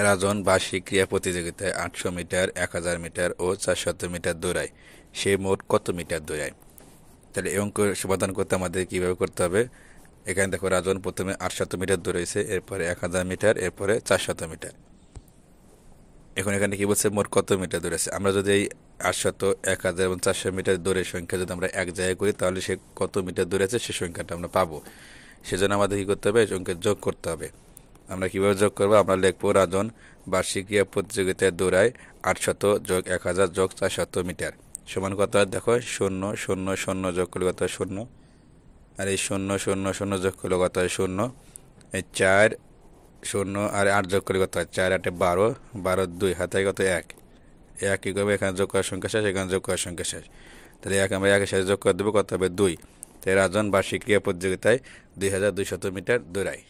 রাজন বার্ষিক ক্রীড়া প্রতিযোগিতায় 800 মিটার, 1000 মিটার ও 400 মিটার দৌড়ায়। সে মোট কত মিটার দৌড়ায়? তাহলে এই অঙ্ক সমাধান করতে আমাদের কিভাবে করতে হবে? এখানে দেখো, রাজন প্রথমে 800 মিটার দৌড়াইছে, এরপরে 1000 মিটার, এরপরে 400 মিটার। এখন এখানে কি বলছে, মোট কত মিটার দৌড়েছে। আমরা যদি এই 800, 1000 এবং 400 মিটার দৌড়ের সংখ্যা যদি আমরা এক জায়গায় করি, তাহলে সে কত মিটার দৌড়েছে সে সংখ্যাটা আমরা পাবো। সেজন্য আমাদের কি করতে হবে, এই সংখ্যা যোগ করতে হবে। আমরা কিভাবে যোগ করবো? আমরা লিখবো, রাজন বার্ষিক ক্রীড়া প্রতিযোগিতায় দৌড়ায় 800 যোগ 1000 যোগ 400 মিটার সমান কত হয়? দেখো, 0 0 0 যোগ করলে কত হয়? 0। আর এই 0 0 0 যোগ করলে কত হয়? 0। এই 4 0 আর 8 যোগ করলে কত হয়? 4 8 12, 12 2 হাতে কত? 1। এক কী করবো? এখানে যোগ করার সংখ্যা শেষ, এখানে যোগ করার সংখ্যা শেষ। তাহলে এক আমরা একের সাথে যোগ করে দেবো, কত হবে? 2। তাই রাজন বার্ষিক ক্রীড়া প্রতিযোগিতায় 2200 মিটার দৌড়ায়।